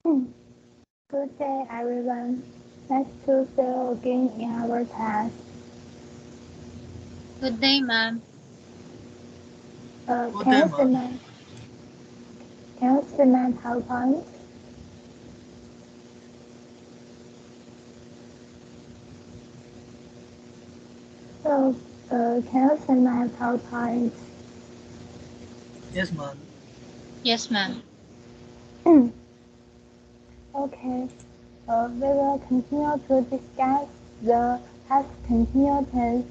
Good day, everyone. Nice to see you again in our class. Good day, ma'am. Can you see my PowerPoint? So, can you see my PowerPoint? Yes, ma'am. Yes, ma'am. Okay. We will continue to discuss the past continuous tense.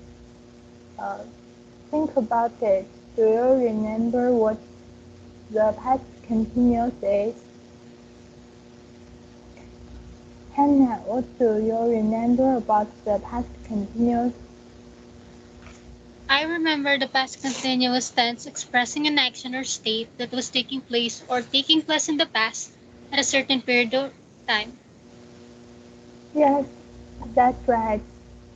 Think about it. Do you remember what the past continuous is? Hannah, what do you remember about the past continuous? I remember the past continuous tense expressing an action or state that was taking place or taking place in the past at a certain period of time. Yes, that's right.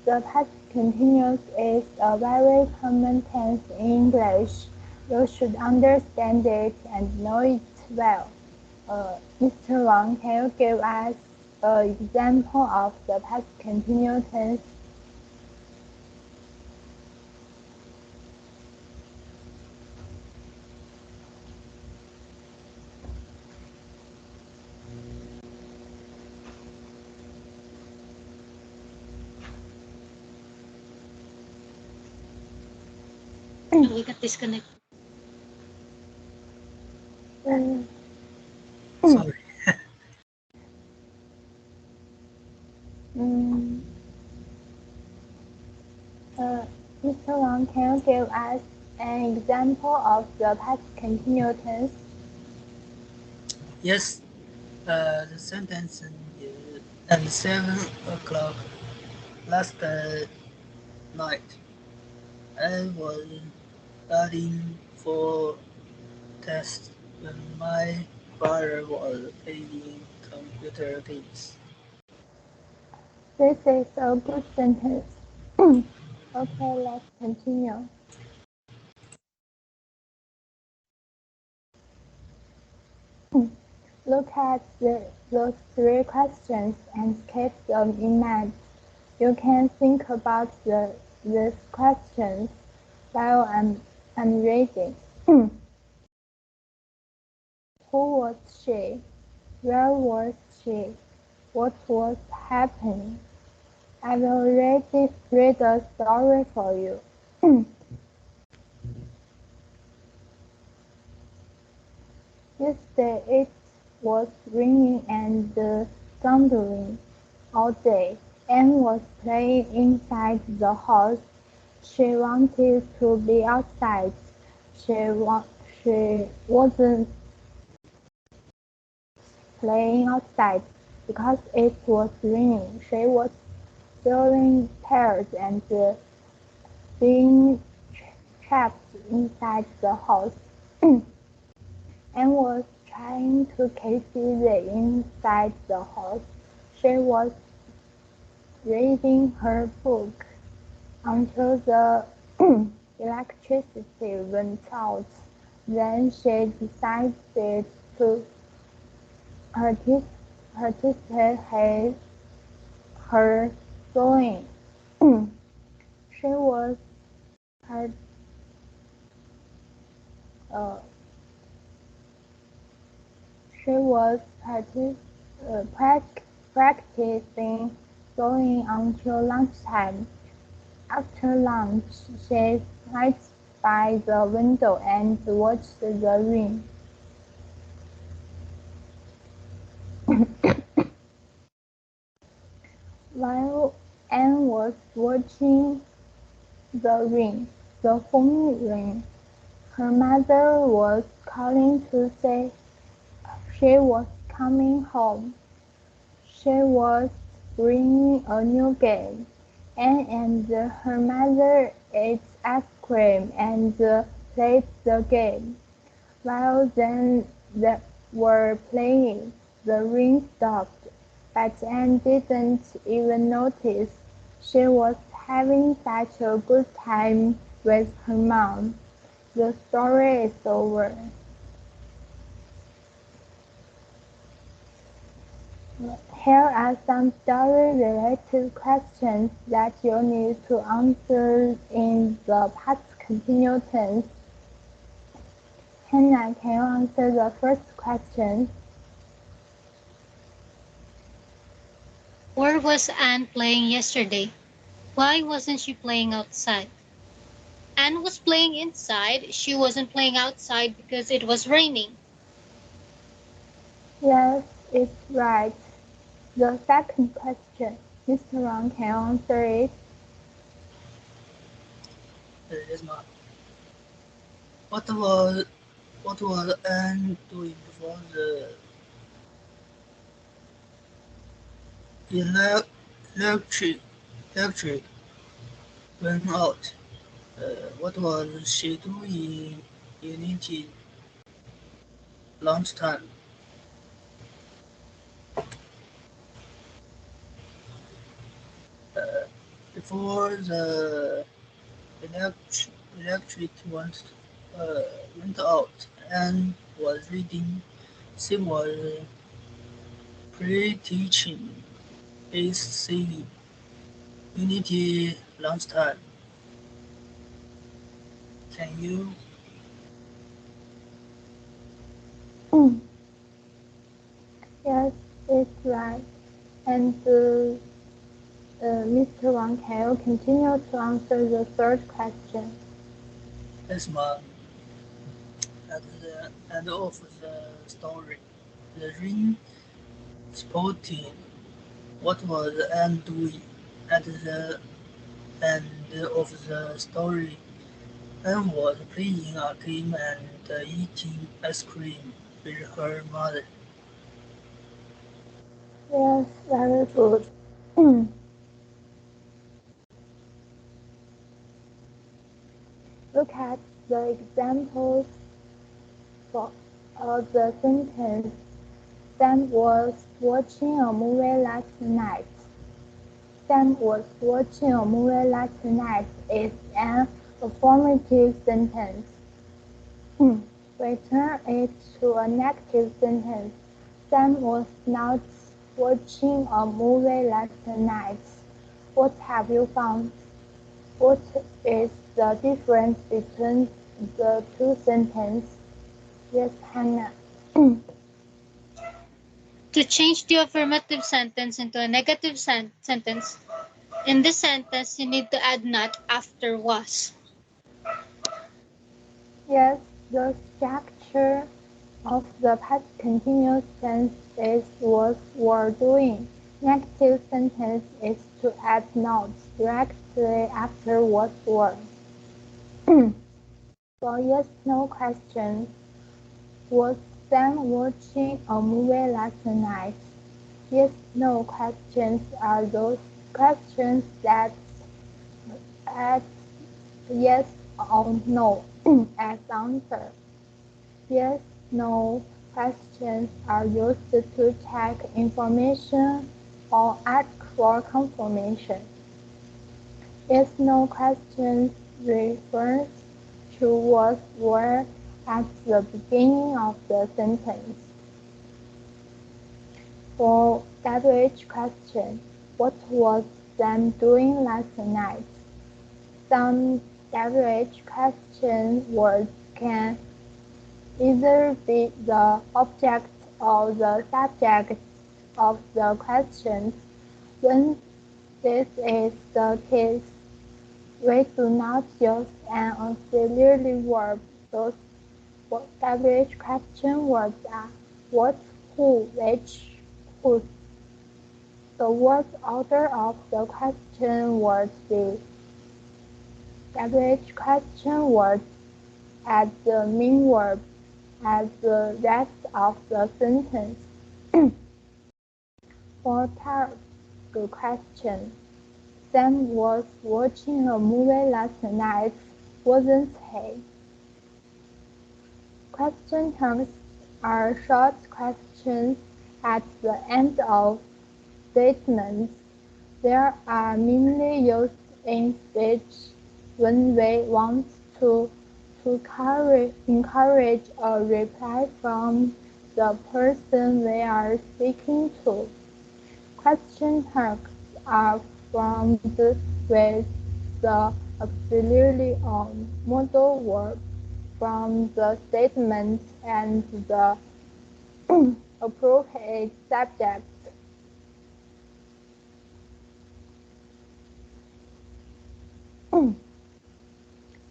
The past continuous is a very common tense in English. You should understand it and know it well. Mr. Wang, can you give us an example of the past continuous tense? We got disconnected. Sorry. Mr. Wang, can you give us an example of the past continuous tense? Yes, the sentence is at 7 o'clock last night. I was studying for tests when my father was playing computer games. This is a good sentence. Okay, let's continue. Look at those three questions and keep them in mind. You can think about these questions while I'm reading. Who was she? Where was she? What was happening? I will read a story for you. Yesterday it was raining and thundering all day. Anne was playing inside the house. She wanted to be outside. She wasn't playing outside because it was raining. She was feeling tired and being trapped inside the house. Anne was trying to keep busy inside the house. She was reading her book until the electricity went out. Then she decided to participate her sewing. She was uh, practicing sewing until lunchtime. After lunch, she sat by the window and watched the rain. While Anne was watching the falling rain, her mother was calling to say she was coming home. She was bringing a new game. Anne and her mother ate ice cream and played the game. While they were playing, the rain stopped, but Anne didn't even notice. She was having such a good time with her mom. The story is over. Here are some story-related questions that you need to answer in the past continuous tense. Hannah, can you answer the first question? Where was Anne playing yesterday? Why wasn't she playing outside? Anne was playing inside. She wasn't playing outside because it was raining. Yes, it's right. The second question, Mr. Wang, can you answer it? Yes, ma'am. What was Anne doing before the ele- electric electric went out? What was she doing in it lunchtime? Before the electric went out and was reading, she was pre-teaching ACV Unity lunchtime. Can you? Yes, it's right. And Mr. Wang, can you continue to answer the third question? Yes, ma'am. At the end of the story, the ring spotting what was Anne doing. At the end of the story, Anne was playing a game and eating ice cream with her mother. Yes, very good. Look at the examples for the sentence. Sam was watching a movie last night. Sam was watching a movie last night is an affirmative sentence. We turn it to a negative sentence. Sam was not watching a movie last night. What have you found? What is the difference between the two sentences? Yes, Hannah. To change the affirmative sentence into a negative sentence, in this sentence you need to add not after was. Yes, the structure of the past continuous tense is was were doing. Negative sentence is to add not directly after was were. For yes/no questions, was Sam watching a movie last night? Yes/no questions are those questions that add yes or no as answer. Yes/no questions are used to check information or ask for confirmation. Yes/no questions refer to what were at the beginning of the sentence. For WH question, what was Sam doing last night? Some WH question words can either be the object or the subject of the question. When this is the case, we do not use an auxiliary verb. Those WH question words are what, who, which, whose. The word order of the question words is WH question words add the main verb as the rest of the sentence. For task question, Sam was watching a movie last night, wasn't he? Question terms are short questions at the end of statements. They are mainly used in speech when we want to encourage a reply from the person we are speaking to. Question marks are formed with the auxiliary modal verb from the statement and the appropriate subject.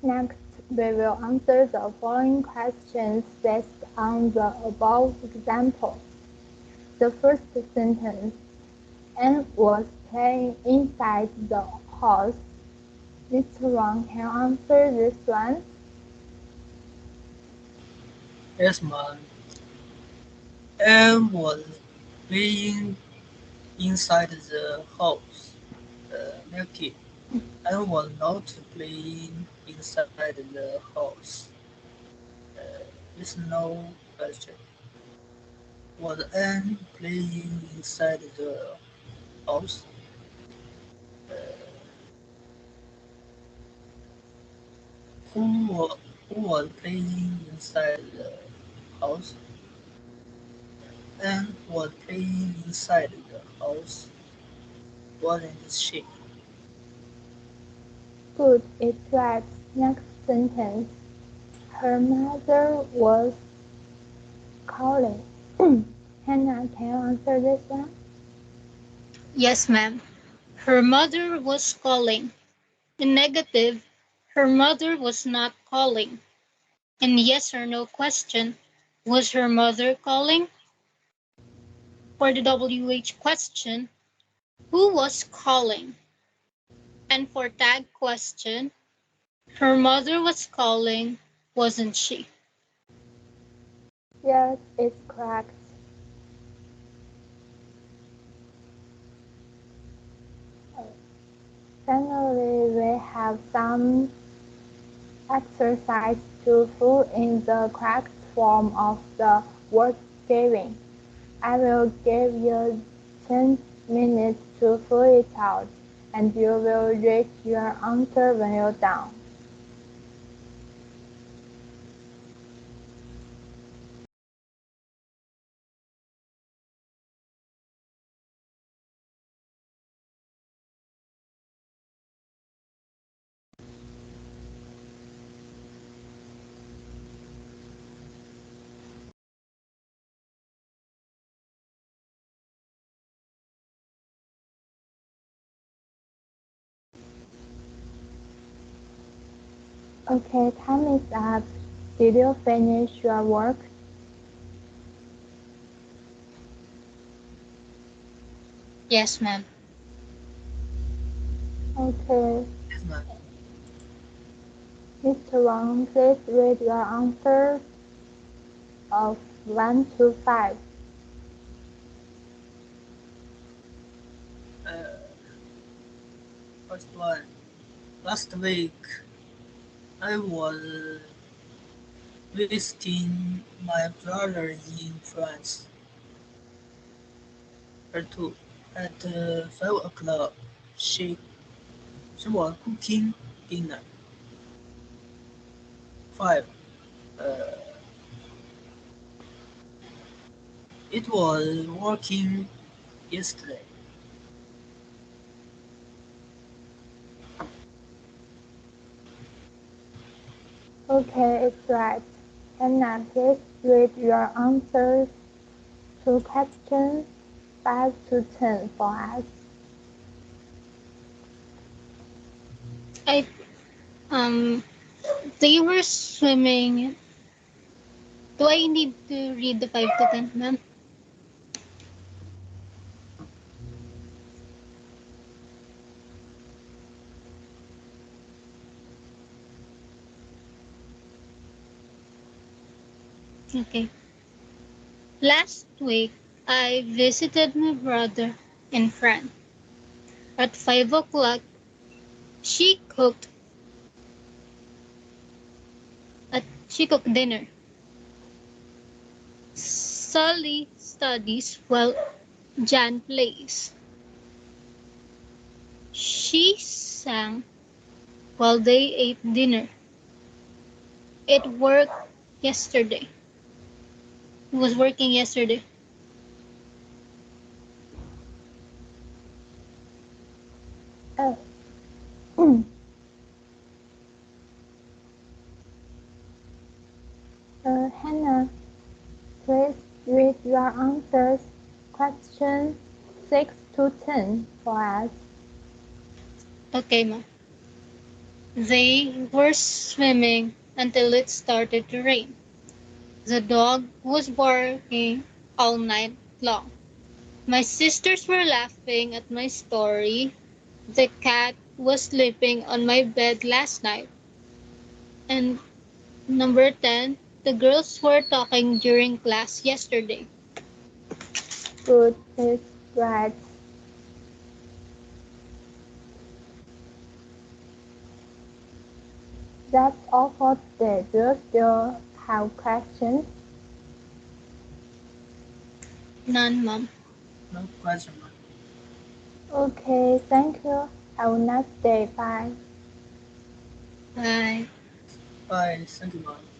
Next, we will answer the following questions based on the above example. The first sentence, Anne was playing inside the house. Mr. Wang, can you answer this one? Yes, ma'am. Anne was playing inside the house. Naked. Anne was not playing inside the house. It's no question. Was Anne playing inside the house? Who was playing inside the house? Anne was playing inside the house, wasn't she? Good, it's right. Next sentence. Her mother was calling. Hannah, can you answer this one? Yes, ma'am. Her mother was calling. In negative, her mother was not calling. In yes or no question, was her mother calling? For the WH question, who was calling? And for tag question, her mother was calling, wasn't she? Yes, it's correct. Finally, we have some exercise to fill in the correct form of the word given. I will give you 10 minutes to fill it out, and you will read your answer when you're done. Okay, time is up. Did you finish your work? Yes, ma'am. Okay, Yes, ma'am. Mr. Wang, please read your answers of 1 to 5. Uh, First one. Last week, I was visiting my brother in France. Her two. At 5 o'clock, she was cooking dinner. 5. Uh, it was working yesterday. Okay, it's right. Hannah, please read your answers to questions 5 to 10 for us. I they were swimming. Do I need to read the 5 to 10, ma'am? Okay. Last week, I visited my brother in France. At 5 o'clock, she cooked she cooked dinner. Sully studies while Jan plays. She sang while they ate dinner. It worked yesterday. It was working yesterday. your answers. Question 6 to 10 for us. Okay, Mom. They were swimming until it started to rain. The dog was barking all night long. My sisters were laughing at my story. The cat was sleeping on my bed last night. And number 10, the girls were talking during class yesterday. Good is right. That's all for today. Do you have questions? None, Mom. No question. Okay, thank you. Have a nice day. Bye. Bye. Bye. Thank you, Mom.